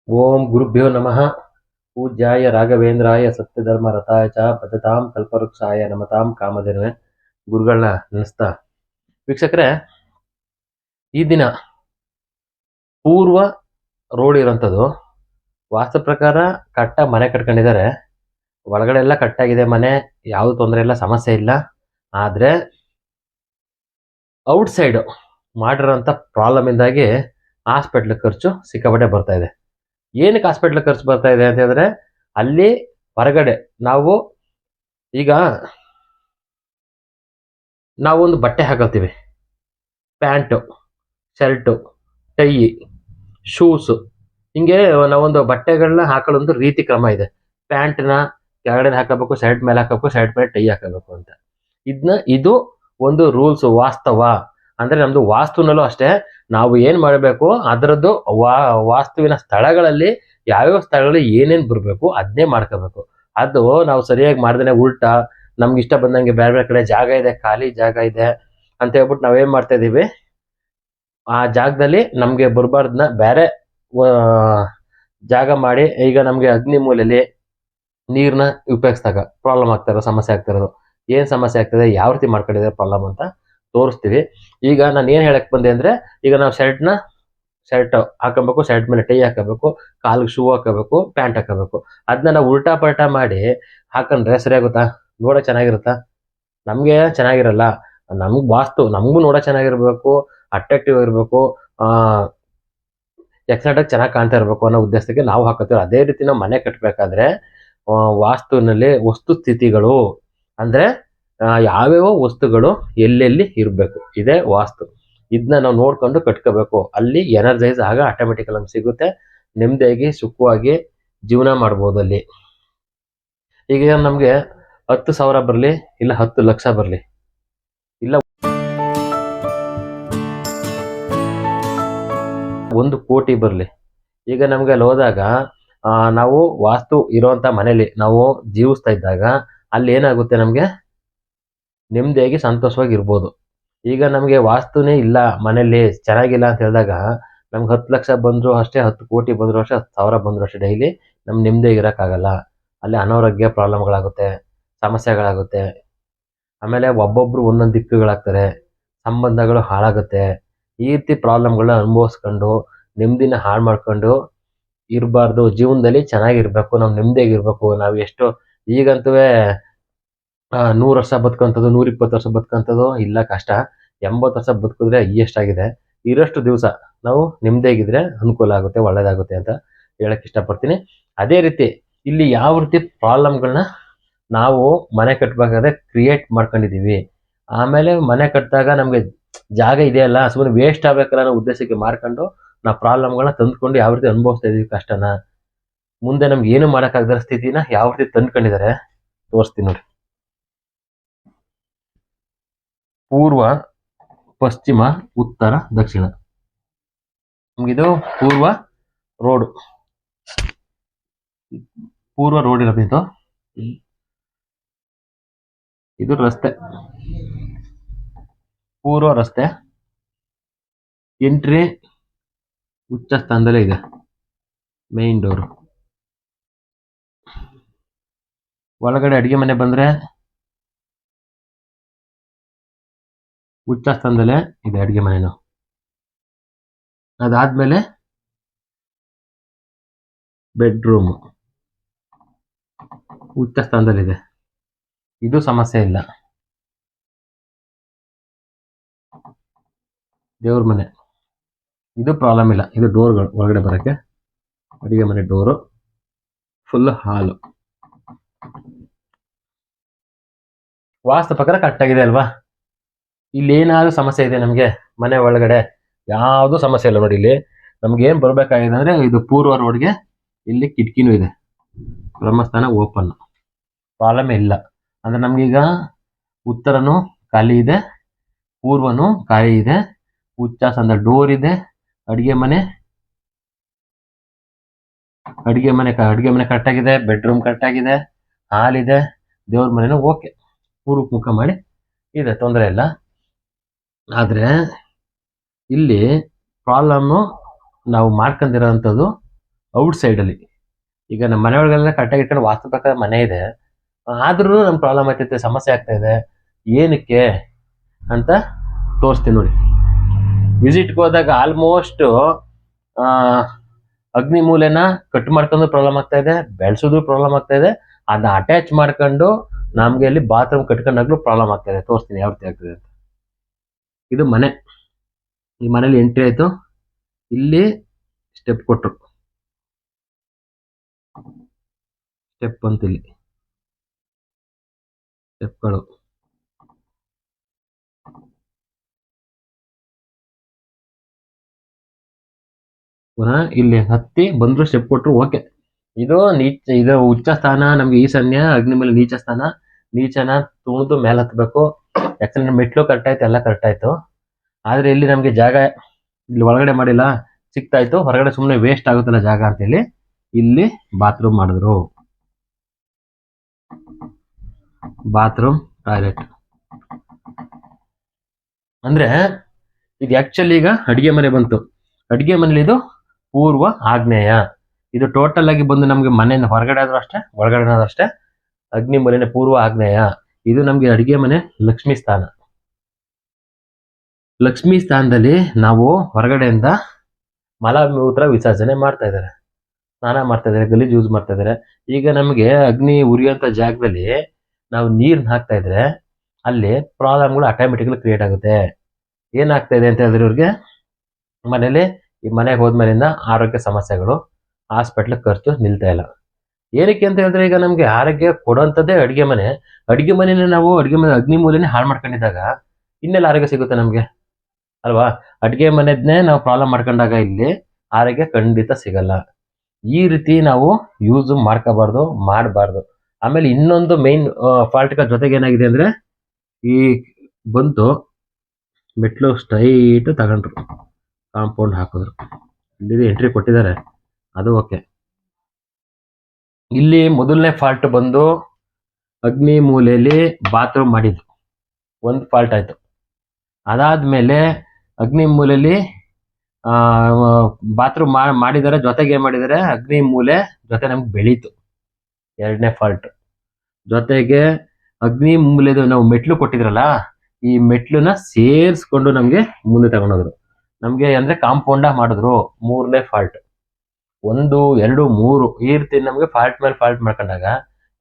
ಓಂ ಗುರುಭ್ಯೋ ನಮಃ. ಪೂಜ್ಯಾಯ ರಾಘವೇಂದ್ರಾಯ ಸತ್ಯಧರ್ಮ ರಥಾಯ ಚ ಭಜತಾಂ ಕಲ್ಪವೃಕ್ಷಾಯ ನಮತಾಂ ಕಾಮಧೇನವೇ. ಗುರುಗಳನ್ನ ನೆನೆಸ್ತಾ ವೀಕ್ಷಕರೇ, ಈ ದಿನ ಪೂರ್ವ ರೋಡ್ ಇರೋಂಥದ್ದು ವಾಸ್ತು ಪ್ರಕಾರ ಕಟ್ಟಾಗಿ ಮನೆ ಕಟ್ಕೊಂಡಿದ್ದಾರೆ. ಒಳಗಡೆ ಎಲ್ಲ ಕಟ್ಟಾಗಿದೆ ಮನೆ, ಯಾವುದು ತೊಂದರೆ ಇಲ್ಲ, ಸಮಸ್ಯೆ ಇಲ್ಲ. ಆದರೆ ಔಟ್ಸೈಡು ಮಾಡಿರೋಂಥ ಪ್ರಾಬ್ಲಮಿಂದಾಗಿ ಹಾಸ್ಪಿಟ್ಲ್ ಖರ್ಚು ಸಿಕ್ಕಾಪಟ್ಟೆ ಬರ್ತಾ ಇದೆ. ಏನಕ್ಕೆ ಹಾಸ್ಪಿಟ್ಲ್ ಖರ್ಚು ಬರ್ತಾ ಇದೆ ಅಂತ ಹೇಳಿದ್ರೆ, ಅಲ್ಲಿ ಹೊರಗಡೆ ಈಗ ನಾವೊಂದು ಬಟ್ಟೆ ಹಾಕೊಳ್ತೀವಿ, ಪ್ಯಾಂಟು, ಶರ್ಟು, ಟೈ, ಶೂಸು, ಹಿಂಗೆ ನಾವೊಂದು ಬಟ್ಟೆಗಳನ್ನ ಹಾಕೊಳ್ಳೋದು ರೀತಿ ಕ್ರಮ ಇದೆ. ಪ್ಯಾಂಟ್ನ ಕೆಳಗಡೆ ಹಾಕೋಬೇಕು, ಶರ್ಟ್ ಮೇಲೆ ಹಾಕೋಬೇಕು, ಶರ್ಟ್ ಮೇಲೆ ಟೈ ಹಾಕೋಬೇಕು ಅಂತ. ಇದು ಒಂದು ರೂಲ್ಸ್, ವಾಸ್ತವ. ಅಂದ್ರೆ ನಮ್ದು ವಾಸ್ತುನಲ್ಲೂ ಅಷ್ಟೇ, ನಾವು ಏನ್ ಮಾಡಬೇಕು, ಅದರದ್ದು ವಾಸ್ತುವಿನ ಸ್ಥಳಗಳಲ್ಲಿ ಯಾವ್ಯಾವ ಸ್ಥಳಗಳಲ್ಲಿ ಏನೇನ್ ಬರಬೇಕು ಅದನ್ನೇ ಮಾಡ್ಕೋಬೇಕು. ಅದು ನಾವು ಸರಿಯಾಗಿ ಮಾಡ್ದೇನೆ ಉಲ್ಟಾ ನಮ್ಗೆ ಇಷ್ಟ ಬಂದಂಗೆ ಬೇರೆ ಬೇರೆ ಕಡೆ ಜಾಗ ಇದೆ, ಖಾಲಿ ಜಾಗ ಇದೆ ಅಂತ ಹೇಳ್ಬಿಟ್ಟು ನಾವೇನ್ ಮಾಡ್ತಾ ಇದೀವಿ, ಆ ಜಾಗದಲ್ಲಿ ನಮ್ಗೆ ಬರಬಾರ್ದನ್ನ ಬೇರೆ ಜಾಗ ಮಾಡಿ, ಈಗ ನಮ್ಗೆ ಅಗ್ನಿ ಮೂಲೆಯಲ್ಲಿ ನೀರ್ನ ಉಪಯೋಗಿಸಿದಾಗ ಪ್ರಾಬ್ಲಮ್ ಆಗ್ತಾ ಇರೋ ಸಮಸ್ಯೆ ಆಗ್ತಾ ಇರೋದು. ಏನ್ ಸಮಸ್ಯೆ ಆಗ್ತದೆ, ಯಾವ ರೀತಿ ಮಾಡ್ಕೊಂಡಿದ್ದಾರೆ ಪ್ರಾಬ್ಲಮ್ ಅಂತ ತೋರಿಸ್ತೀವಿ. ಈಗ ನಾನು ಏನ್ ಹೇಳಕ್ ಬಂದೆ ಅಂದ್ರೆ, ಈಗ ನಾವು ಶರ್ಟ್ ಹಾಕೋಬೇಕು, ಶರ್ಟ್ ಮೇಲೆ ಟೈ ಹಾಕೋಬೇಕು, ಕಾಲಿಗೆ ಶೂ ಹಾಕೋಬೇಕು, ಪ್ಯಾಂಟ್ ಹಾಕೋಬೇಕು. ಅದನ್ನ ನಾವು ಉಲ್ಟಾ ಪಲ್ಟಾ ಮಾಡಿ ಹಾಕೊಂಡ್ರೆ ಸರಿಯಾಗುತ್ತಾ? ನೋಡಕ್ ಚೆನ್ನಾಗಿರುತ್ತಾ? ನಮ್ಗೆ ಚೆನ್ನಾಗಿರಲ್ಲ. ನಮ್ಗ್ ವಾಸ್ತು ನಮಗೂ ನೋಡಕ್ ಚೆನ್ನಾಗಿರ್ಬೇಕು, ಅಟ್ರಾಕ್ಟಿವ್ ಆಗಿರ್ಬೇಕು, ಎಕ್ಸಲೆಂಟ್ ಆಗಿ ಚೆನ್ನಾಗಿ ಕಾಣ್ತಾ ಇರ್ಬೇಕು ಅನ್ನೋ ಉದ್ದೇಶಕ್ಕೆ ನಾವು ಹಾಕೋತೀವಿ. ಅದೇ ರೀತಿ ನಾವು ಮನೆ ಕಟ್ಟಬೇಕಾದ್ರೆ ವಾಸ್ತುವಿನಲ್ಲಿ ವಸ್ತು ಸ್ಥಿತಿಗಳು ಅಂದ್ರೆ ಯಾವ್ಯಾವ ವಸ್ತುಗಳು ಎಲ್ಲೆಲ್ಲಿ ಇರಬೇಕು, ಇದೇ ವಾಸ್ತು. ಇದನ್ನ ನಾವು ನೋಡ್ಕೊಂಡು ಕಟ್ಕೋಬೇಕು. ಅಲ್ಲಿ ಎನರ್ಜೈಸ್ ಆಗ ಆಟೋಮೆಟಿಕಲ್ ನಮ್ಗೆ ಸಿಗುತ್ತೆ. ನೆಮ್ಮದಿಯಾಗಿ ಸುಖವಾಗಿ ಜೀವನ ಮಾಡ್ಬೋದು ಅಲ್ಲಿ. ಈಗ ನಮ್ಗೆ 10,000 ಬರ್ಲಿ, ಇಲ್ಲ 10 ಲಕ್ಷ ಬರ್ಲಿ, ಇಲ್ಲ 1 ಕೋಟಿ ಬರ್ಲಿ, ಈಗ ನಮ್ಗೆ ಅಲ್ಲಿ ಹೋದಾಗ ನಾವು ವಾಸ್ತು ಇರುವಂತ ಮನೇಲಿ ನಾವು ಜೀವಿಸ್ತಾ ಇದ್ದಾಗ ಅಲ್ಲಿ ಏನಾಗುತ್ತೆ, ನಮ್ಗೆ ನೆಮ್ಮದಿಯಾಗಿ ಸಂತೋಷವಾಗಿ ಇರ್ಬೋದು. ಈಗ ನಮ್ಗೆ ವಾಸ್ತುನೇ ಇಲ್ಲ, ಮನೇಲಿ ಚೆನ್ನಾಗಿಲ್ಲ ಅಂತ ಹೇಳಿದಾಗ ನಮ್ಗೆ 10 ಲಕ್ಷ ಬಂದ್ರು ಅಷ್ಟೇ, 10 ಕೋಟಿ ಬಂದ್ರು ಅಷ್ಟೇ, 10,000 ಬಂದ್ರು ಅಷ್ಟೇ, ಡೈಲಿ ನಮ್ ನೆಮ್ಮದಿಯಾಗಿ ಇರಕ್ಕಾಗಲ್ಲ. ಅಲ್ಲಿ ಅನಾರೋಗ್ಯ ಪ್ರಾಬ್ಲಮ್ಗಳಾಗುತ್ತೆ, ಸಮಸ್ಯೆಗಳಾಗುತ್ತೆ. ಆಮೇಲೆ ಒಬ್ಬೊಬ್ರು ಒಂದೊಂದು ದಿಕ್ಕುಗಳಾಗ್ತಾರೆ, ಸಂಬಂಧಗಳು ಹಾಳಾಗುತ್ತೆ. ಈ ರೀತಿ ಪ್ರಾಬ್ಲಮ್ಗಳನ್ನ ಅನುಭವಿಸ್ಕೊಂಡು ನೆಮ್ಮದಿನ ಹಾಳು ಮಾಡ್ಕೊಂಡು ಇರಬಾರ್ದು. ಜೀವನದಲ್ಲಿ ಚೆನ್ನಾಗಿರ್ಬೇಕು, ನಾವು ನೆಮ್ಮದಿಯಾಗಿರ್ಬೇಕು. ನಾವು ಎಷ್ಟು ಈಗಂತೂ 100 ವರ್ಷ ಬದುಕಂಥದ್ದು, 120 ವರ್ಷ ಬದುಕಂಥದ್ದು ಇಲ್ಲ, ಕಷ್ಟ. 80 ವರ್ಷ ಬದುಕಿದ್ರೆ ಎಷ್ಟಾಗಿದೆ. ಇರೋಷ್ಟು ದಿವಸ ನಾವು ನೆಮ್ಮದಿಯಾಗಿದ್ರೆ ಅನುಕೂಲ ಆಗುತ್ತೆ, ಒಳ್ಳೇದಾಗುತ್ತೆ ಅಂತ ಹೇಳಕ್ ಇಷ್ಟಪಡ್ತೀನಿ. ಅದೇ ರೀತಿ ಇಲ್ಲಿ ಯಾವ ರೀತಿ ಪ್ರಾಬ್ಲಮ್ಗಳನ್ನ ನಾವು ಮನೆ ಕಟ್ಟಬೇಕಾದ್ರೆ ಕ್ರಿಯೇಟ್ ಮಾಡ್ಕೊಂಡಿದೀವಿ. ಆಮೇಲೆ ಮನೆ ಕಟ್ಟಿದಾಗ ನಮ್ಗೆ ಜಾಗ ಇದೆಯಲ್ಲ, ಸುಮ್ಮನೆ ವೇಸ್ಟ್ ಆಗ್ಬೇಕಲ್ಲ ಅನ್ನೋ ಉದ್ದೇಶಕ್ಕೆ ಮಾಡ್ಕೊಂಡು ನಾವು ಪ್ರಾಬ್ಲಮ್ಗಳನ್ನ ತಂದ್ಕೊಂಡು ಯಾವ ರೀತಿ ಅನುಭವಿಸ್ತಾ ಇದೀವಿ ಕಷ್ಟನ, ಮುಂದೆ ನಮ್ಗೆ ಏನು ಮಾಡೋಕ್ಕಾಗದ ಸ್ಥಿತಿನ ಯಾವ ರೀತಿ ತಂದ್ಕೊಂಡಿದ್ದಾರೆ ತೋರಿಸ್ತೀನಿ ನೋಡಿ. ಪೂರ್ವ, ಪಶ್ಚಿಮ, ಉತ್ತರ, ದಕ್ಷಿಣ. ನಮ್ಗಿದು ಪೂರ್ವ ರೋಡ್ ಇರೋದಿತ್ತು. ಇದು ರಸ್ತೆ, ಪೂರ್ವ ರಸ್ತೆ. ಎಂಟ್ರಿ ಉಚ್ಚ ಸ್ಥಾನದಲ್ಲೇ ಇದೆ, ಮೇನ್ ಡೋರ್. ಒಳಗಡೆ ಅಡಿಗೆ ಮನೆ ಬಂದ್ರೆ ಉಚ್ಚ ಸ್ಥಾನದಲ್ಲೇ ಇದೆ ಅಡಿಗೆ ಮನೆನು. ಅದಾದ್ಮೇಲೆ ಬೆಡ್ರೂಮ್ ಉಚ್ಚ ಸ್ಥಾನದಲ್ಲಿದೆ, ಇದು ಸಮಸ್ಯೆ ಇಲ್ಲ. ದೇವ್ರ ಮನೆ, ಇದು ಪ್ರಾಬ್ಲಮ್ ಇಲ್ಲ. ಇದು ಡೋರ್ಗಳು ಒಳಗಡೆ ಬರಕ್ಕೆ, ಅಡಿಗೆ ಮನೆ ಡೋರು, ಫುಲ್ ಹಾಲು. ವಾಸ್ತು ಪ್ರಕಾರ ಕಟ್ಟಾಗಿದೆ ಅಲ್ವಾ? ಇಲ್ಲಿ ಏನಾದ್ರು ಸಮಸ್ಯೆ ಇದೆ ನಮ್ಗೆ ಮನೆ ಒಳಗಡೆ? ಯಾವ್ದು ಸಮಸ್ಯೆ ಇಲ್ಲ ನೋಡಿ. ಇಲ್ಲಿ ನಮ್ಗೆ ಏನ್ ಬರ್ಬೇಕಾಗಿದೆ ಅಂದ್ರೆ, ಇದು ಪೂರ್ವ ರೋಡ್ಗೆ ಇಲ್ಲಿ ಕಿಟಕಿನೂ ಇದೆ, ಬ್ರಹ್ಮಸ್ಥಾನ ಓಪನ್, ಪ್ರಾಬ್ಲಮ್ ಇಲ್ಲ. ಅಂದ್ರೆ ನಮ್ಗೀಗ ಉತ್ತರನು ಖಾಲಿ ಇದೆ, ಪೂರ್ವನು ಖಾಲಿ ಇದೆ, ಉಚ್ಚಾಸನ ಡೋರ್ ಇದೆ, ಅಡಿಗೆ ಮನೆ ಕರೆಕ್ಟಾಗಿದೆ, ಬೆಡ್ರೂಮ್ ಕರೆಕ್ಟಾಗಿದೆ, ಹಾಲಿದೆ, ದೇವ್ರ ಮನೆನೂ ಓಕೆ, ಪೂರ್ವಕ್ಕೆ ಮುಖ ಮಾಡಿ ಇದೆ, ತೊಂದರೆ ಇಲ್ಲ. ಆದ್ರೆ ಇಲ್ಲಿ ಪ್ರಾಬ್ಲಮ್ ನಾವು ಮಾಡ್ಕೊಂಡಿರೋಂಥದ್ದು ಔಟ್ ಸೈಡಲ್ಲಿ. ಈಗ ನಮ್ಮ ಮನೆ ಒಳಗೆಲ್ಲ ಕರೆಕ್ಟಾಗಿ ಇಟ್ಕೊಂಡು ವಾಸ್ತು ಪ್ರಕಾರ ಮನೆ ಇದೆ, ಆದ್ರೂ ನಮ್ಗೆ ಪ್ರಾಬ್ಲಮ್ ಆಗ್ತೈತೆ, ಸಮಸ್ಯೆ ಆಗ್ತಾ ಇದೆ. ಏನಕ್ಕೆ ಅಂತ ತೋರಿಸ್ತೀನಿ ನೋಡಿ. ವಿಸಿಟ್ಗೆ ಹೋದಾಗ ಆಲ್ಮೋಸ್ಟ್ ಅಗ್ನಿ ಮೂಲೆನ ಕಟ್ ಮಾಡ್ಕೊಂಡು ಪ್ರಾಬ್ಲಮ್ ಆಗ್ತಾ ಇದೆ, ಬೆಳೆಸೋದು ಪ್ರಾಬ್ಲಮ್ ಆಗ್ತಾ ಇದೆ, ಅದನ್ನ ಅಟ್ಯಾಚ್ ಮಾಡ್ಕೊಂಡು ನಮ್ಗೆ ಇಲ್ಲಿ ಬಾತ್ರೂಮ್ ಕಟ್ಕೊಂಡಾಗ್ಲೂ ಪ್ರಾಬ್ಲಮ್ ಆಗ್ತಾ ಇದೆ. ತೋರಿಸ್ತೀನಿ ಯಾವ ರೀತಿ ಆಗ್ತದೆ ಅಂತ. ಇದು ಮನೆ. ಈ ಮನೇಲಿ ಎಂಟ್ರಿ ಆಯ್ತು, ಇಲ್ಲಿ ಸ್ಟೆಪ್ ಕೊಟ್ರು, ಸ್ಟೆಪ್ ಬಂತು, ಇಲ್ಲಿ ಸ್ಟೆಪ್ಗಳು. ಪುನಃ ಇಲ್ಲಿ ಹತ್ತಿ ಬಂದ್ರು, ಸ್ಟೆಪ್ ಕೊಟ್ರು, ಓಕೆ. ಇದು ಇದು ಉಚ್ಚ ಸ್ಥಾನ, ನಮ್ಗೆ ಈಶಾನ್ಯ, ಅಗ್ನಿ ಮೇಲೆ ನೀಚ ಸ್ಥಾನ. ನೀಚನ ತುಳಿದು ಮೇಲೆ ಹತ್ಬೇಕು. ಯಾಕಂದ್ರೆ ಮೆಟ್ಲು ಕರೆಕ್ಟ್ ಆಯ್ತು, ಎಲ್ಲ ಕರೆಕ್ಟ್ ಆಯ್ತು. ಆದ್ರೆ ಇಲ್ಲಿ ನಮ್ಗೆ ಜಾಗ ಇಲ್ಲಿ ಒಳಗಡೆ ಮಾಡಿಲ್ಲ, ಸಿಕ್ತಾಯ್ತು, ಹೊರಗಡೆ ಸುಮ್ಮನೆ ವೇಸ್ಟ್ ಆಗುತ್ತಲ್ಲ ಜಾಗ ಅಂತೇಳಿ ಇಲ್ಲಿ ಬಾತ್ರೂಮ್ ಮಾಡಿದ್ರು. ಬಾತ್ರೂಮ್ ಟಾಯ್ಲೆಟ್ ಅಂದ್ರೆ ಇದು ಆಕ್ಚುಲಿ ಈಗ ಅಡಿಗೆ ಮನೆ ಬಂತು. ಅಡಿಗೆ ಮನೇಲಿ ಇದು ಪೂರ್ವ ಆಗ್ನೇಯ. ಇದು ಟೋಟಲ್ ಆಗಿ ಬಂದು ನಮ್ಗೆ ಮನೆಯಿಂದ ಹೊರಗಡೆ ಆದ್ರೂ ಅಷ್ಟೇ, ಒಳಗಡೆ ಆದ್ರೂ ಅಷ್ಟೇ, ಅಗ್ನಿ ಮೂಲೆನೇ ಪೂರ್ವ ಆಗ್ನೇಯ. ಇದು ನಮ್ಗೆ ಅಡಿಗೆ ಮನೆ ಲಕ್ಷ್ಮೀ ಸ್ಥಾನ. ಲಕ್ಷ್ಮೀ ಸ್ಥಾನದಲ್ಲಿ ನಾವು ಹೊರಗಡೆಯಿಂದ ಮಲಮೂತ್ರ ವಿಸರ್ಜನೆ ಮಾಡ್ತಾ ಇದ್ದಾರೆ, ಸ್ನಾನ ಮಾಡ್ತಾ ಇದ್ದಾರೆ, ಗಲೀಜ್ ಯೂಸ್ ಮಾಡ್ತಾ ಇದ್ದಾರೆ. ಈಗ ನಮಗೆ ಅಗ್ನಿ ಉರಿಯುವಂತ ಜಾಗದಲ್ಲಿ ನಾವು ನೀರ್ನ ಹಾಕ್ತಾ ಇದ್ರೆ ಅಲ್ಲಿ ಪ್ರಾಬ್ಲಮ್ಗಳು ಆಟೋಮೆಟಿಕ್ಲಿ ಕ್ರಿಯೇಟ್ ಆಗುತ್ತೆ. ಏನಾಗ್ತಾ ಇದೆ ಅಂತ ಹೇಳಿದ್ರೆ ಇವ್ರಿಗೆ ಮನೇಲಿ ಈ ಮನೆಗೆ ಹೋದ್ಮೇಲಿಂದ ಆರೋಗ್ಯ ಸಮಸ್ಯೆಗಳು, ಹಾಸ್ಪಿಟ್ಲ್ ಖರ್ಚು ನಿಲ್ತಾ ಇಲ್ಲ. ಏನಕ್ಕೆ ಅಂತ ಹೇಳಿದ್ರೆ ಈಗ ನಮ್ಗೆ ಆರೋಗ್ಯ ಕೊಡುವಂಥದ್ದೇ ಅಡಿಗೆ ಮನೆ. ಅಡಿಗೆ ಮನೆನೇ ನಾವು ಅಡಿಗೆ ಮನೆ ಅಗ್ನಿ ಮೂಲೆನೇ ಹಾಳು ಮಾಡ್ಕೊಂಡಿದ್ದಾಗ ಇನ್ನೆಲ್ಲ ಆರೋಗ್ಯ ಸಿಗುತ್ತೆ ನಮ್ಗೆ, ಅಲ್ವಾ? ಅಡಿಗೆ ಮನೆದ್ನೇ ನಾವು ಪ್ರಾಬ್ಲಮ್ ಮಾಡ್ಕೊಂಡಾಗ ಇಲ್ಲಿ ಆರೋಗ್ಯ ಖಂಡಿತ ಸಿಗಲ್ಲ. ಈ ರೀತಿ ನಾವು ಯೂಸ್ ಮಾಡ್ಕೋಬಾರ್ದು, ಮಾಡಬಾರ್ದು. ಆಮೇಲೆ ಇನ್ನೊಂದು ಮೈನ್ ಫಾಲ್ಟ್ ಜೊತೆಗೆ ಏನಾಗಿದೆ ಅಂದ್ರೆ, ಈ ಬಂತು ಮೆಟ್ಲು ಸ್ಟ್ರೈಟ್ ತಗೊಂಡ್ರು, ಕಾಂಪೌಂಡ್ ಹಾಕಿದ್ರು, ಇಲ್ಲಿ ಎಂಟ್ರಿ ಕೊಟ್ಟಿದ್ದಾರೆ, ಅದು ಓಕೆ. ಇಲ್ಲಿ ಮೊದಲನೇ ಫಾಲ್ಟ್ ಬಂದು ಅಗ್ನಿ ಮೂಲೆಯಲ್ಲಿ ಬಾತ್ರೂಮ್ ಮಾಡಿದ್ರು, ಒಂದು ಫಾಲ್ಟ್ ಆಯ್ತು. ಅದಾದ್ಮೇಲೆ ಅಗ್ನಿ ಮೂಲೆಯಲ್ಲಿ ಬಾತ್ರೂಮ್ ಮಾಡಿದ್ದಾರೆ, ಜೊತೆಗೆ ಏನ್ ಮಾಡಿದ್ದಾರೆ, ಅಗ್ನಿ ಮೂಲೆ ಜೊತೆ ನಮ್ಗೆ ಬೆಳೀತು, ಎರಡನೇ ಫಾಲ್ಟ್. ಜೊತೆಗೆ ಅಗ್ನಿ ಮೂಲೆದು ನಾವು ಮೆಟ್ಲು ಕೊಟ್ಟಿದ್ರಲ್ಲ, ಈ ಮೆಟ್ಲನ್ನ ಸೇರಿಸ್ಕೊಂಡು ನಮ್ಗೆ ಮುಂದೆ ತಗೊಂಡೋದ್ರು, ನಮ್ಗೆ ಅಂದ್ರೆ ಕಾಂಪೌಂಡ ಮಾಡಿದ್ರು. ಮೂರನೇ ಫಾಲ್ಟ್. 1, 2, 3 ಈ ರೀತಿ ನಮ್ಗೆ ಫಾಲ್ಟ್ ಮೇಲೆ ಫಾಲ್ಟ್ ಮಾಡ್ಕೊಂಡಾಗ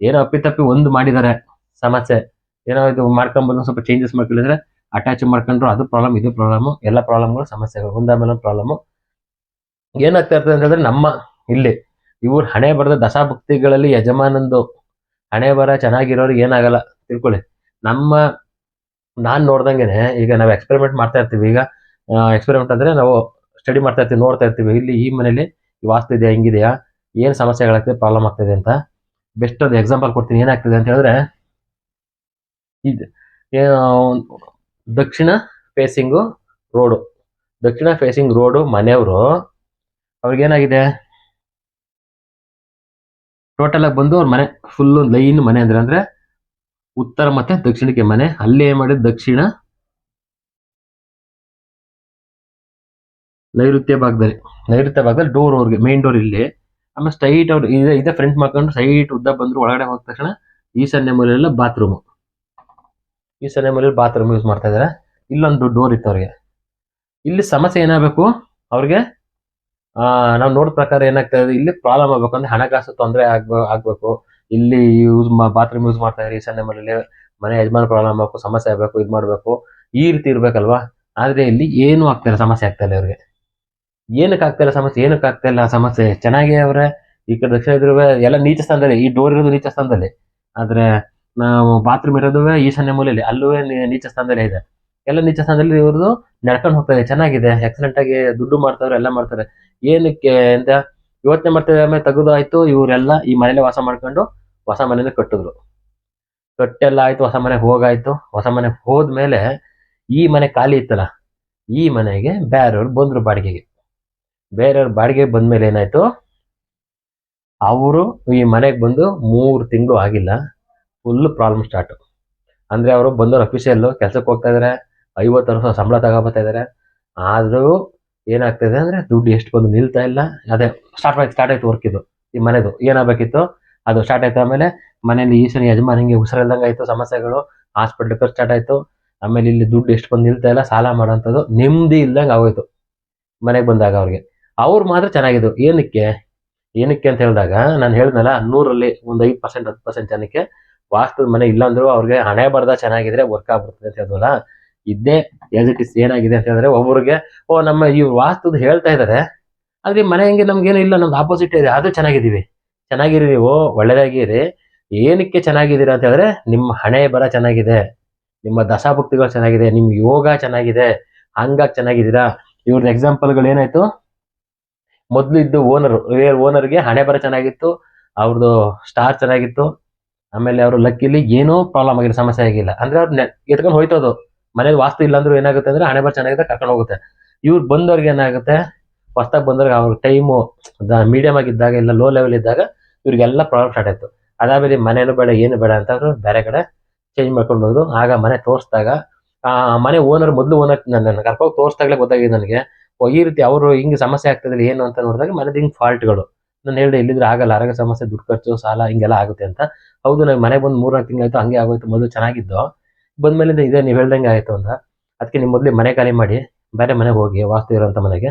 ಏನೋ ಅಪ್ಪಿತಪ್ಪಿ ಒಂದು ಮಾಡಿದ್ದಾರೆ ಸಮಸ್ಯೆ, ಏನೋ ಇದು ಮಾಡ್ಕೊಂಡ್ಬಂದು ಸ್ವಲ್ಪ ಚೇಂಜಸ್ ಮಾಡ್ಕೊಂಡಿದ್ರೆ ಅಟ್ಯಾಚ್ ಮಾಡ್ಕೊಂಡ್ರು, ಅದು ಪ್ರಾಬ್ಲಮ್, ಇದು ಪ್ರಾಬ್ಲಮ್, ಎಲ್ಲ ಪ್ರಾಬ್ಲಮ್ಗಳು, ಸಮಸ್ಯೆಗಳು ಒಂದಾದ್ಮೇಲೆ ಒಂದು ಪ್ರಾಬ್ಲಮ್. ಏನಾಗ್ತಾ ಇರ್ತದೆ ಅಂತ ಹೇಳಿದ್ರೆ ನಮ್ಮ ಇಲ್ಲಿ ಇವ್ರು ಹಣೆ ಬರದ ದಶಾಭಕ್ತಿಗಳಲ್ಲಿ ಯಜಮಾನಂದು ಹಣೆ ಬರ ಚೆನ್ನಾಗಿರೋರಿಗೆ ಏನಾಗಲ್ಲ ತಿಳ್ಕೊಳ್ಳಿ. ನಾನ್ ನೋಡ್ದಂಗೆನೆ ಈಗ ನಾವು ಎಕ್ಸ್ಪೆರಿಮೆಂಟ್ ಮಾಡ್ತಾ ಇರ್ತೀವಿ. ಈಗ ಎಕ್ಸ್ಪೆರಿಮೆಂಟ್ ಅಂದ್ರೆ ನಾವು ಸ್ಟಡಿ ಮಾಡ್ತಾ ಇರ್ತೀವಿ, ನೋಡ್ತಾ ಇರ್ತೀವಿ, ಇಲ್ಲಿ ಈ ಮನೇಲಿ ವಾಸ್ತು ಇದೆಯಾ, ಹಿಂಗಿದೆಯಾ, ಏನ್ ಸಮಸ್ಯೆಗಳಾಗ್ತದೆ, ಪ್ರಾಬ್ಲಮ್ ಆಗ್ತದೆ ಅಂತ. ಬೆಸ್ಟ್ ಒಂದು ಎಕ್ಸಾಂಪಲ್ ಕೊಡ್ತೀನಿ. ಏನಾಗ್ತದೆ ಅಂತ ಹೇಳಿದ್ರೆ, ಇದು ದಕ್ಷಿಣ ಫೇಸಿಂಗು ರೋಡು, ದಕ್ಷಿಣ ಫೇಸಿಂಗ್ ರೋಡು ಮನೆಯವರು ಅವ್ರಿಗೇನಾಗಿದೆ, ಟೋಟಲ್ ಆಗಿ ಬಂದು ಅವ್ರ ಮನೆ ಫುಲ್ ಲೈನ್ ಮನೆ ಅಂದ್ರೆ ಉತ್ತರ ಮತ್ತೆ ದಕ್ಷಿಣಕ್ಕೆ ಮನೆ. ಅಲ್ಲಿ ಏನ್ ಮಾಡಿದ್, ದಕ್ಷಿಣ ನೈಋತ್ಯ ಭಾಗದಲ್ಲಿ ಡೋರ್, ಅವ್ರಿಗೆ ಮೇನ್ ಡೋರ್ ಇಲ್ಲಿ. ಆಮೇಲೆ ಸ್ಟ್ರೈಟ್ ಅವ್ರು ಇದೇ ಫ್ರಂಟ್ ಮಾಡ್ಕೊಂಡು ಸೈಟ್ ಉದ್ದ ಬಂದ್ರು, ಒಳಗಡೆ ಹೋದ ತಕ್ಷಣ ಈಶಾನ್ಯ ಮೂಲೆಯಲ್ಲ ಬಾತ್ರೂಮ್, ಈಶಾನ್ಯ ಮೂಲೆಯಲ್ಲಿ ಬಾತ್ರೂಮ್ ಯೂಸ್ ಮಾಡ್ತಾ ಇದಾರೆ. ಇಲ್ಲೊಂದು ಡೋರ್ ಇತ್ತು ಅವ್ರಿಗೆ. ಇಲ್ಲಿ ಸಮಸ್ಯೆ ಏನಾಗಬೇಕು ಅವ್ರಿಗೆ, ನಾವು ನೋಡಿದ ಪ್ರಕಾರ ಏನಾಗ್ತಾ ಇದೆ, ಇಲ್ಲಿ ಪ್ರಾಬ್ಲಮ್ ಆಗ್ಬೇಕು ಅಂದ್ರೆ ಹಣಕಾಸು ತೊಂದರೆ ಆಗ್ಬೇಕು. ಇಲ್ಲಿ ಬಾತ್ರೂಮ್ ಯೂಸ್ ಮಾಡ್ತಾ ಇದ್ದಾರೆ ಈಶಾನ್ಯ ಮೂಲೆಯಲ್ಲಿ, ಮನೆ ಯಜಮಾನ ಪ್ರಾಬ್ಲಮ್ ಆಗ್ಬೇಕು, ಸಮಸ್ಯೆ ಆಗ್ಬೇಕು, ಇದು ಮಾಡ್ಬೇಕು, ಈ ರೀತಿ ಇರ್ಬೇಕಲ್ವಾ? ಆದ್ರೆ ಇಲ್ಲಿ ಏನು ಆಗ್ತಾ ಇಲ್ಲ, ಸಮಸ್ಯೆ ಆಗ್ತಾ ಇಲ್ಲ ಇವ್ರಿಗೆ. ಏನಕ್ಕೆ ಆಗ್ತಾ ಇಲ್ಲ ಸಮಸ್ಯೆ, ಏನಕ್ಕೆ ಆಗ್ತಾ ಇಲ್ಲ ಸಮಸ್ಯೆ? ಚೆನ್ನಾಗಿ ಅವ್ರೆ ಈ ಕಡೆ ದಕ್ಷಿಣ ಇದ್ರು ಎಲ್ಲ ನೀಚ ಸ್ಥಾನದಲ್ಲಿ, ಈ ಡೋರ್ ಇರೋದು ನೀಚ ಸ್ಥಾನದಲ್ಲಿ, ಆದ್ರೆ ನಾವು ಬಾತ್ರೂಮ್ ಇರೋದು ಈಶಾನ್ಯ ಮೂಲೆಯಲ್ಲಿ, ಅಲ್ಲೂ ನೀಚ ಸ್ಥಾನದಲ್ಲೇ ಇದೆ. ಎಲ್ಲ ನೀಚ ಸ್ಥಾನದಲ್ಲಿ ಇವ್ರದ್ದು ನಡ್ಕೊಂಡು ಹೋಗ್ತಾ ಇದೆ, ಚೆನ್ನಾಗಿದೆ, ಎಕ್ಸಲೆಂಟ್ ಆಗಿ ದುಡ್ಡು ಮಾಡ್ತಾವ್ರೆ, ಎಲ್ಲ ಮಾಡ್ತಾರೆ. ಏನಕ್ಕೆ ಅಂತ ಯೋಚನೆ ಮಾಡ್ತಾರೆ. ಆಮೇಲೆ ತೆಗೆದು ಆಯ್ತು, ಇವರೆಲ್ಲ ಈ ಮನೇಲೆ ವಾಸ ಮಾಡ್ಕೊಂಡು ಹೊಸ ಮನೇನ ಕಟ್ಟಿದ್ರು. ಕಟ್ಟೆಲ್ಲ ಆಯ್ತು, ಹೊಸ ಮನೆಗೆ ಹೋಗಾಯ್ತು. ಹೊಸ ಮನೆಗೆ ಹೋದ್ಮೇಲೆ ಈ ಮನೆ ಖಾಲಿ ಇತ್ತಲ್ಲ, ಈ ಮನೆಗೆ ಬೇರೆಯವ್ರು ಬಂದ್ರು ಬಾಡಿಗೆಗೆ. ಬೇರೆಯವ್ರ ಬಾಡಿಗೆ ಬಂದ್ಮೇಲೆ ಏನಾಯ್ತು, ಅವರು ಈ ಮನೆಗೆ ಬಂದು 3 ತಿಂಗಳು ಆಗಿಲ್ಲ, ಫುಲ್ ಪ್ರಾಬ್ಲಮ್ ಸ್ಟಾರ್ಟ್. ಅಂದ್ರೆ ಅವರು ಬಂದವ್ರು ಅಫಿಷಿಯಲ್ ಕೆಲ್ಸಕ್ಕೆ ಹೋಗ್ತಾ ಇದಾರೆ, 50 ವರ್ಷ ಸಂಬಳ ತಗೋಬರ್ತಾ ಇದಾರೆ. ಆದ್ರೂ ಏನಾಗ್ತದೆ ಅಂದರೆ ದುಡ್ಡು ಎಷ್ಟು ಬಂದು ನಿಲ್ತಾ ಇಲ್ಲ. ಅದೇ ಸ್ಟಾರ್ಟ್ ಆಯ್ತು ವರ್ಕ್ ಇದು ಈ ಮನೆದು ಏನಾಗಬೇಕಿತ್ತು ಅದು ಸ್ಟಾರ್ಟ್ ಆಯ್ತು. ಆಮೇಲೆ ಮನೇಲಿ ಈಶನ ಯಜಮಾನಿಗೆ ಹುಷಾರಿಲ್ದಂಗೆ ಆಯಿತು, ಸಮಸ್ಯೆಗಳು, ಹಾಸ್ಪಿಟ್ಲ್ ಖರ್ಚು ಸ್ಟಾರ್ಟ್ ಆಯಿತು. ಆಮೇಲೆ ಇಲ್ಲಿ ದುಡ್ಡು ಎಷ್ಟು ಬಂದು ನಿಲ್ತಾ ಇಲ್ಲ, ಸಾಲ ಮಾಡೋಂಥದ್ದು ನೆಮ್ಮದಿ ಇಲ್ದಂಗೆ ಆಗೋಯ್ತು ಮನೆಗೆ ಬಂದಾಗ ಅವ್ರಿಗೆ. ಅವ್ರು ಮಾತ್ರ ಚೆನ್ನಾಗಿದ್ದು. ಏನಕ್ಕೆ ಅಂತ ಹೇಳಿದಾಗ ನಾನು ಹೇಳಿದ್ನಲ್ಲ, 100ರಲ್ಲಿ ಒಂದು 5% 10% ಜನಕ್ಕೆ ವಾಸ್ತು ಮನೆ ಇಲ್ಲಾಂದ್ರೂ ಅವ್ರಿಗೆ ಹಣೆ ಬರ್ದ ಚೆನ್ನಾಗಿದ್ರೆ ವರ್ಕ್ ಆಗ್ಬಿಡ್ತದೆ ಅಂತ ಹೇಳಿದ್ವಲ್ಲ. ಇದ್ದೇ ಆಸ್ ಇಟ್ ಇಸ್ ಏನಾಗಿದೆ ಅಂತ ಹೇಳಿದ್ರೆ, ಒಬ್ಬರಿಗೆ ನಮ್ಮ ಈ ವಾಸ್ತುದು ಹೇಳ್ತಾ ಇದ್ದಾರೆ, ಆದ್ರೆ ಈ ಮನೆ ಹೆಂಗೆ ನಮ್ಗೇನು ಇಲ್ಲ, ನಮ್ದು ಆಪೋಸಿಟ್ ಇದೆ, ಅದು ಚೆನ್ನಾಗಿರಿ ನೀವು, ಒಳ್ಳೇದಾಗಿರಿ. ಏನಕ್ಕೆ ಚೆನ್ನಾಗಿದ್ದೀರಾ ಅಂತ ಹೇಳಿದ್ರೆ ನಿಮ್ಮ ಹಣೆ ಬರ ಚೆನ್ನಾಗಿದೆ, ನಿಮ್ಮ ದಶಾಭುಕ್ತಿಗಳು ಚೆನ್ನಾಗಿದೆ, ನಿಮ್ಮ ಯೋಗ ಚೆನ್ನಾಗಿದೆ, ಹಂಗಾಗಿ ಚೆನ್ನಾಗಿದ್ದೀರಾ. ಇವ್ರದ್ದು ಎಕ್ಸಾಂಪಲ್ಗಳು ಏನಾಯ್ತು, ಮೊದಲು ಇದ್ದು ಓನರ್ಗೆ ಹಣೆ ಬರ ಚೆನ್ನಾಗಿತ್ತು, ಅವ್ರದ್ದು ಸ್ಟಾರ್ ಚೆನ್ನಾಗಿತ್ತು, ಆಮೇಲೆ ಅವರು ಲಕ್ಕಿಲಿ ಏನೂ ಪ್ರಾಬ್ಲಮ್ ಆಗಿಲ್ಲ, ಸಮಸ್ಯೆ ಆಗಿಲ್ಲ. ಅಂದ್ರೆ ಅವ್ರು ಎತ್ಕೊಂಡು ಹೋಯ್ತೋದು. ಮನೇಲಿ ವಾಸ್ತು ಇಲ್ಲ ಅಂದ್ರೂ ಏನಾಗುತ್ತೆ ಅಂದ್ರೆ ಹಣೆ ಬರ ಚೆನ್ನಾಗಿದೆ ಕರ್ಕೊಂಡು ಹೋಗುತ್ತೆ. ಇವ್ರು ಬಂದವ್ರಿಗೆ ಏನಾಗುತ್ತೆ, ಹೊಸ್ದಾಗಿ ಬಂದವ್ರಿಗೆ ಅವ್ರ ಟೈಮು ಮೀಡಿಯಮ್ ಆಗಿದ್ದಾಗ ಇಲ್ಲ ಲೋ ಲೆವೆಲ್ ಇದ್ದಾಗ ಇವ್ರಿಗೆಲ್ಲ ಪ್ರಾಬ್ಲಮ್ ಸ್ಟಾರ್ಟ್ ಆಯ್ತು. ಅದಾದ್ಮೇಲೆ ಮನೇನು ಬೇಡ ಏನು ಬೇಡ ಅಂತ ಅವರು ಬೇರೆ ಕಡೆ ಚೇಂಜ್ ಮಾಡ್ಕೊಂಡು ಹೋದ್ರು. ಆಗ ಮನೆ ತೋರಿಸಿದಾಗ ಮನೆ ಮೊದಲು ಓನರ್ ನನ್ನ ಕರ್ಕೋಗಿ ತೋರಿಸ್ದಾಗಲೇ ಗೊತ್ತಾಗಿದೆ ನನಗೆ, ಈ ರೀತಿ ಅವರು ಹಿಂಗೆ ಸಮಸ್ಯೆ ಆಗ್ತದಿಲ್ಲ ಏನು ಅಂತ ನೋಡಿದಾಗ ಮನೇದು ಹಿಂಗೆ ಫಾಲ್ಟ್ಗಳು. ನಾನು ಹೇಳಿದೆ ಇಲ್ಲಿದ್ರೆ ಆಗಲ್ಲ, ಆರೋಗ್ಯ ಸಮಸ್ಯೆ, ದುಡ್ಡು ಖರ್ಚು, ಸಾಲ ಹಿಂಗೆಲ್ಲ ಆಗುತ್ತೆ ಅಂತ. ಹೌದು, ನನಗೆ ಮನೆ ಬಂದು 3-4 ತಿಂಗಳಾಯ್ತು, ಹಂಗೆ ಆಗೋಯ್ತು. ಮೊದಲು ಚೆನ್ನಾಗಿದ್ದು, ಬಂದ್ಮೇಲಿಂದ ಇದೇ ನೀವು ಹೇಳ್ದಂಗೆ ಆಯಿತು ಅಂತ. ಅದಕ್ಕೆ ನೀವು ಮೊದಲೇ ಮನೆ ಖಾಲಿ ಮಾಡಿ ಬೇರೆ ಮನೆಗೆ ಹೋಗಿ, ವಾಸ್ತು ಇರೋಂಥ ಮನೆಗೆ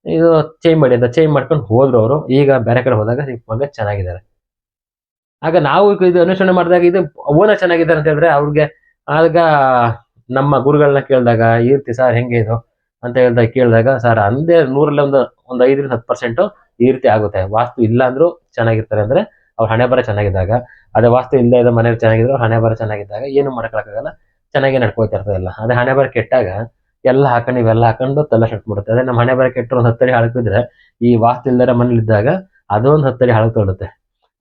ಇದು ಚೇಂಜ್ ಮಾಡಿ ಅಂತ ಚೇಂಜ್ ಮಾಡ್ಕೊಂಡು ಹೋದ್ರು ಅವರು. ಈಗ ಬೇರೆ ಕಡೆ ಹೋದಾಗ ಮಗ ಚೆನ್ನಾಗಿದ್ದಾರೆ. ಆಗ ನಾವು ಇದು ಅನ್ವೇಷಣೆ ಮಾಡಿದಾಗ ಇದು ಓನರ್ ಚೆನ್ನಾಗಿದ್ದಾರೆ ಅಂತ ಹೇಳಿದ್ರೆ ಅವ್ರಿಗೆ, ಆಗ ನಮ್ಮ ಗುರುಗಳನ್ನ ಕೇಳಿದಾಗ ಈ ರೀತಿ ಸರ್ ಹೆಂಗೆ ಇದು ಅಂತ ಕೇಳಿದಾಗ ಸರ್ ಅಂದೇ 100ರಲ್ಲಿ ಒಂದು 5-10% ಈ ರೀತಿ ಆಗುತ್ತೆ. ವಾಸ್ತು ಇಲ್ಲ ಅಂದ್ರೂ ಚೆನ್ನಾಗಿರ್ತಾರೆ ಅಂದ್ರೆ ಅವ್ರ ಹಣೆ ಬರ ಚೆನ್ನಾಗಿದ್ದಾಗ. ಅದೇ ವಾಸ್ತು ಇಲ್ಲದೆ ಇದ್ದ ಮನೇಲಿ ಚೆನ್ನಾಗಿದ್ರು ಅವ್ರ ಹಣೆ ಬರ ಚೆನ್ನಾಗಿದ್ದಾಗ ಏನು ಮಾಡ್ಕೊಳಕ್ಕಾಗಲ್ಲ, ಚೆನ್ನಾಗಿ ನಡ್ಕೋತಾ ಇರ್ತದಲ್ಲ. ಅದೇ ಹಣೆ ಬರ ಕೆಟ್ಟಾಗ ಎಲ್ಲ ಹಾಕೊಂಡು ಇವೆಲ್ಲ ಹಾಕೊಂಡು ತಲೆ ಶಟ್ ಮಾಡುತ್ತೆ. ಅದೇ ನಮ್ಮ ಹಣೆ ಬರ ಕೆಟ್ಟರು ಒಂದು 10 ಅಡಿ ಹಳಕಿದ್ರೆ ಈ ವಾಸ್ತು ಇಲ್ದರ ಮನೇಲಿ ಇದ್ದಾಗ ಅದೊಂದು 10 ಅಡಿ ಹಳಕ್ ತೊಳುತ್ತೆ.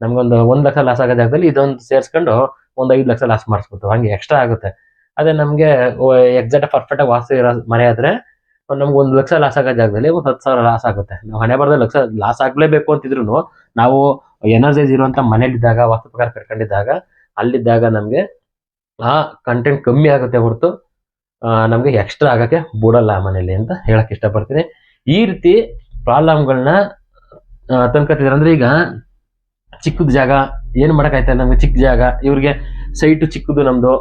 ನಮ್ಗೊಂದು 1 ಲಕ್ಷ ಲಾಸ್ ಆಗೋ ಜಾಗದಲ್ಲಿ ಇದೊಂದು ಸೇರಿಸ್ಕೊಂಡು ಒಂದು 5 ಲಕ್ಷ ಲಾಸ್ ಮಾಡಿಸ್ಬಿಟ್ಟು ಹಂಗೆ ಎಕ್ಸ್ಟ್ರಾ ಆಗುತ್ತೆ. ಅದೇ ನಮಗೆ ಎಕ್ಸಾಕ್ಟ್ ಪರ್ಫೆಕ್ಟ್ ಆಗಿ ವಾಸ್ತು ಇರೋ ಮನೆ ಆದ್ರೆ ನಮ್ಗೆ 1 ಲಕ್ಷ ಲಾಸ್ ಆಗೋ ಜಾಗದಲ್ಲಿ ಒಂದು 10,000 ಲಾಸ್ ಆಗುತ್ತೆ. ನಾವು ಹಣೆ ಬರದ ಲಕ್ಷ ಲಾಸ್ ಆಗ್ಲೇಬೇಕು ಅಂತಿದ್ರು ನಾವು ಎನರ್ಜೈಸ್ ಇರುವಂತ ಮನೇಲಿದ್ದಾಗ, ವಾಸ್ತು ಪ್ರಕಾರ ಕಟ್ಕೊಂಡಿದ್ದಾಗ, ಅಲ್ಲಿದ್ದಾಗ ನಮ್ಗೆ ಆ ಕಂಟೆಂಟ್ ಕಮ್ಮಿ ಆಗುತ್ತೆ ಹೊರತು ನಮ್ಗೆ ಎಕ್ಸ್ಟ್ರಾ ಆಗಕ್ಕೆ ಬಿಡಲ್ಲ ಆ ಮನೇಲಿ ಅಂತ ಹೇಳಕ್ ಇಷ್ಟಪಡ್ತೀನಿ. ಈ ರೀತಿ ಪ್ರಾಬ್ಲಮ್ಗಳನ್ನ ತಂದ್ಕೊತಿದಾರೆ. ಅಂದ್ರೆ ಈಗ ಚಿಕ್ಕದ ಜಾಗ ಏನು ಮಾಡಕ್ಕಾಯ್ತಲ್ಲ, ನಮ್ಗೆ ಚಿಕ್ಕ ಜಾಗ, ಇವ್ರಿಗೆ ಸೈಟು ಚಿಕ್ಕದು, ನಮ್ದು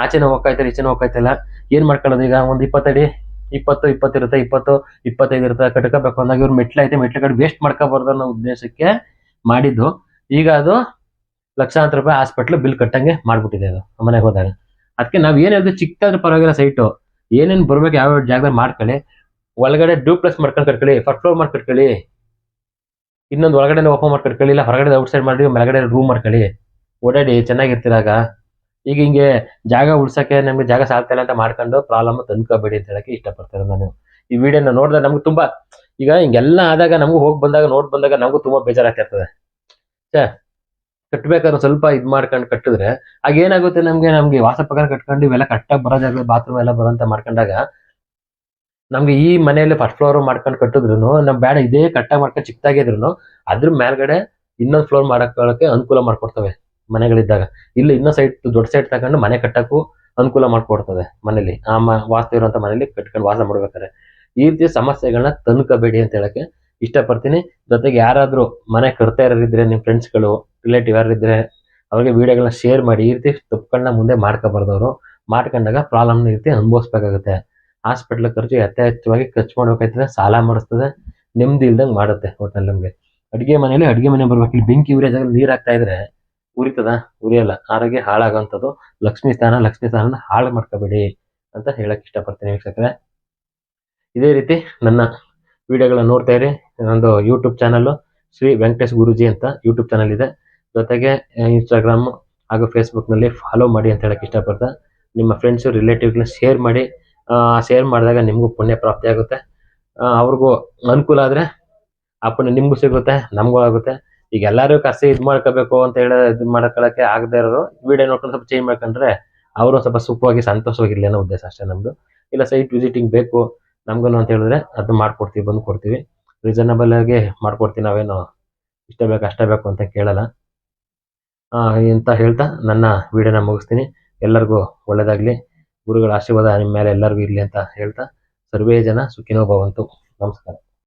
ಆಚೆನ ಹೋಗ್ತಾಯಿಲ್ಲ ಈಚೆನ ಹೋಗ್ತಾಯಿಲ್ಲ, ಏನ್ ಮಾಡ್ಕೊಳ್ಳೋದು? ಈಗ ಒಂದು 20 ಅಡಿ 20 ಇರುತ್ತೆ, 20-25 ಇರುತ್ತೆ, ಕಟ್ಕೋಬೇಕು ಅಂದಾಗ ಇವ್ರು ಮೆಟ್ಲು ಕಡೆ ವೇಸ್ಟ್ ಮಾಡ್ಕೋಬಾರ್ದು ಅನ್ನೋ ಉದ್ದೇಶಕ್ಕೆ ಮಾಡಿದ್ದು. ಈಗ ಅದು ಲಕ್ಷಾಂತರ ರೂಪಾಯಿ ಹಾಸ್ಪಿಟ್ಲ್ ಬಿಲ್ ಕಟ್ಟಂಗೆ ಮಾಡ್ಬಿಟ್ಟಿದೆ ಅದು ಮನೆಗೆ ಹೋದಾಗ. ಅದಕ್ಕೆ ನಾವ್ ಏನ್ ಹೇಳಿದ್ರು ಚಿಕ್ಕದಾದ್ರೂ ಪರವಾಗಿಲ್ಲ, ಸೈಟು ಏನೇನ್ ಬರ್ಬೇಕು ಯಾವ ಜಾಗದಲ್ಲಿ ಮಾಡ್ಕೊಳ್ಳಿ, ಒಳಗಡೆ ಡ್ಯೂಪ್ಲೆಕ್ಸ್ ಮಾಡ್ಕೊಂಡು ಕಟ್ಕೊಳ್ಳಿ, ಫಸ್ಟ್ ಫ್ಲೋರ್ ಮಾಡಿ ಕಟ್ಕೊಳ್ಳಿ, ಇನ್ನೊಂದು ಒಳಗಡೆ ಓಪನ್ ಮಾಡಿ ಕಟ್ಕೊಳ್ಳಿ, ಇಲ್ಲ ಹೊರಗಡೆ ಔಟ್ ಸೈಡ್ ಮಾಡಿ ಮೇಲ್ಗಡೆ ರೂಮ್ ಮಾಡ್ಕೊಳ್ಳಿ, ಓಡಾಡಿ ಚೆನ್ನಾಗಿರ್ತಿರಾಗ. ಈಗ ಹಿಂಗೆ ಜಾಗ ಉಳ್ಸಕ್ಕೆ ನಮ್ಗೆ ಜಾಗ ಸಾಲ್ತಾ ಇಲ್ಲ ಅಂತ ಮಾಡ್ಕೊಂಡು ಪ್ರಾಬ್ಲಮ್ ತಂದ್ಕೋಬೇಡಿ ಅಂತ ಹೇಳಕ್ಕೆ ಇಷ್ಟಪಡ್ತಾರೆ. ನಾನು ಈ ವಿಡಿಯೋನ ನೋಡಿದ್ರೆ ನಮ್ಗೆ ತುಂಬಾ, ಈಗ ಹಿಂಗೆಲ್ಲ ಆದಾಗ ನಮಗೂ ಹೋಗಿ ಬಂದಾಗ ನಮಗೂ ತುಂಬಾ ಬೇಜಾರಾಗ್ತಿರ್ತದೆ. ಕಟ್ಬೇಕಾದ್ರೆ ಸ್ವಲ್ಪ ಇದ್ ಮಾಡ್ಕೊಂಡು ಕಟ್ಟಿದ್ರೆ ಆಗ ಏನಾಗುತ್ತೆ, ನಮ್ಗೆ ವಾಸ ಪ್ರಕಾರ ಕಟ್ಕೊಂಡು ಇವೆಲ್ಲ ಕಟ್ಟಾಗಿ ಬರೋ ಜಾಗ ಬಾತ್ರೂಮ್ ಎಲ್ಲ ಬರೋಂತ ಮಾಡ್ಕೊಂಡಾಗ ನಮ್ಗೆ ಈ ಮನೆಯಲ್ಲಿ ಫಸ್ಟ್ ಫ್ಲೋರ್ ಮಾಡ್ಕೊಂಡು ಕಟ್ಟಿದ್ರು ನಮ್ ಬೇಡ, ಇದೇ ಕಟ್ಟಾಗಿ ಮಾಡ್ಕೊಂಡು ಚಿಕ್ಕದಾಗಿದ್ರು ಅದ್ರ ಮೇಲ್ಗಡೆ ಇನ್ನೊಂದು ಫ್ಲೋರ್ ಮಾಡಕ್ಕೆ ಅನುಕೂಲ ಮಾಡ್ಕೊಡ್ತವೆ ಮನೆಗಳಿದ್ದಾಗ. ಇಲ್ಲ ಇನ್ನೊಂದು ಸೈಟ್ ದೊಡ್ಡ ಸೈಟ್ ತಗೊಂಡು ಮನೆ ಕಟ್ಟಕ್ಕೂ ಅನುಕೂಲ ಮಾಡ್ಕೊಡ್ತದೆ ಮನೇಲಿ, ವಾಸ್ತು ಇರುವಂತ ಮನೇಲಿ ಕಟ್ಕೊಂಡು ವಾಸ ಮಾಡ್ಬೇಕಾರೆ. ಈ ರೀತಿ ಸಮಸ್ಯೆಗಳನ್ನ ತಂದ್ಕೋಬೇಡಿ ಅಂತ ಹೇಳಕ್ಕೆ ಇಷ್ಟಪಡ್ತೀನಿ. ಜೊತೆಗೆ ಯಾರಾದ್ರೂ ಮನೆ ಕಟ್ತಾ ಇರೋರಿದ್ರೆ, ನಿಮ್ ಫ್ರೆಂಡ್ಸ್ಗಳು, ರಿಲೇಟಿವ್ ಯಾರಿದ್ರೆ ಅವ್ರಿಗೆ ವಿಡಿಯೋಗಳನ್ನ ಶೇರ್ ಮಾಡಿ. ಈ ರೀತಿ ತಪ್ಪುಗಳನ್ನ ಮುಂದೆ ಮಾಡ್ಕೋಬಾರ್ದವ್ರು. ಮಾಡ್ಕೊಂಡಾಗ ಪ್ರಾಬ್ಲಮ್ ಈ ರೀತಿ ಅನುಭವಿಸ್ಬೇಕಾಗುತ್ತೆ. ಹಾಸ್ಪಿಟ್ಲ್ ಖರ್ಚು ಯಥೇಚ್ಛವಾಗಿ ಖರ್ಚು ಮಾಡ್ಬೇಕಾಯ್ತದೆ, ಸಾಲ ಮಾಡಿಸ್ತದೆ, ನೆಮ್ಮದಿ ಇಲ್ದಂಗೆ ಮಾಡುತ್ತೆ ಒಟ್ನಲ್ಲಿ ನಮ್ಗೆ. ಅಡುಗೆ ಮನೆ ಬರ್ಬೇಕು, ಇಲ್ಲಿ ಬೆಂಕಿ ಉರಿಯೋ ಜಾಗದಲ್ಲಿ ನೀರ್ ಹಾಕ್ತಾ ಇದ್ರೆ ಉರಿತದ? ಉರಿಯಲ್ಲ. ಆರೋಗ್ಯ ಹಾಳಾಗೋಂಥದ್ದು. ಲಕ್ಷ್ಮೀ ಸ್ಥಾನ ಹಾಳು ಮಾಡ್ಕೋಬೇಡಿ ಅಂತ ಹೇಳಕ್ ಇಷ್ಟಪಡ್ತೀನಿ ವೀಕ್ಷಕರೇ. ಇದೇ ರೀತಿ ನನ್ನ ವಿಡಿಯೋಗಳನ್ನ ನೋಡ್ತಾ ಇರಿ. ನಂದು ಯೂಟ್ಯೂಬ್ ಚಾನಲ್ ಶ್ರೀ ವೆಂಕಟೇಶ್ ಗುರೂಜಿ ಅಂತ ಯೂಟ್ಯೂಬ್ ಚಾನಲ್ ಇದೆ. ಜೊತೆಗೆ ಇನ್ಸ್ಟಾಗ್ರಾಮ್ ಹಾಗೂ ಫೇಸ್ಬುಕ್ ನಲ್ಲಿ ಫಾಲೋ ಮಾಡಿ ಅಂತ ಹೇಳಕ್ ಇಷ್ಟಪಡ್ತಾ, ನಿಮ್ಮ ಫ್ರೆಂಡ್ಸ್ ರಿಲೇಟಿವ್ಗಳನ್ನ ಶೇರ್ ಮಾಡಿ. ಶೇರ್ ಮಾಡಿದಾಗ ನಿಮಗೂ ಪುಣ್ಯ ಪ್ರಾಪ್ತಿ ಆಗುತ್ತೆ, ಅವ್ರಿಗೂ ಅನುಕೂಲ ಆದ್ರೆ ಆ ಪುಣ್ಯ ನಿಮ್ಗೂ ಸಿಗುತ್ತೆ, ನಮಗೂ ಆಗುತ್ತೆ. ಈಗ ಎಲ್ಲರೂ ಕರ್ಸಿ ಇದು ಮಾಡ್ಕೋಬೇಕು ಅಂತ ಹೇಳಿ ಇದು ಮಾಡ್ಕೊಳಕ್ಕೆ ಆಗದೆ ಇರೋರು ವಿಡಿಯೋ ನೋಡ್ಕೊಂಡು ಸ್ವಲ್ಪ ಚೇಂಜ್ ಮಾಡ್ಕೊಂಡ್ರೆ ಅವರು ಸ್ವಲ್ಪ ಸುಖವಾಗಿ ಸಂತೋಷವಾಗಿರ್ಲಿ ಅನ್ನೋ ಉದ್ದೇಶ ಅಷ್ಟೇ ನಮ್ದು. ಇಲ್ಲ ಸೈಟ್ ವಿಸಿಟಿಂಗ್ ಬೇಕು ನಮ್ಗೂ ಅಂತ ಹೇಳಿದ್ರೆ ಅದನ್ನ ಮಾಡ್ಕೊಡ್ತೀವಿ, ಬಂದು ಕೊಡ್ತೀವಿ. ರೀಸನಬಲ್ ಆಗಿ ಮಾಡ್ಕೊಡ್ತೀವಿ, ನಾವೇನು ಇಷ್ಟ ಬೇಕು ಅಷ್ಟೇ ಬೇಕು ಅಂತ ಕೇಳಲ್ಲ ಅಂತ ಹೇಳ್ತಾ ನನ್ನ ವಿಡಿಯೋನ ಮುಗಿಸ್ತೀನಿ. ಎಲ್ಲರಿಗೂ ಒಳ್ಳೇದಾಗ್ಲಿ, ಗುರುಗಳ ಆಶೀರ್ವಾದ ನಿಮ್ಮ ಮೇಲೆ ಎಲ್ಲರಿಗೂ ಇರಲಿ ಅಂತ ಹೇಳ್ತಾ, ಸರ್ವೇ ಜನ ಸುಖಿನೋ ಭವಂತು. ನಮಸ್ಕಾರ.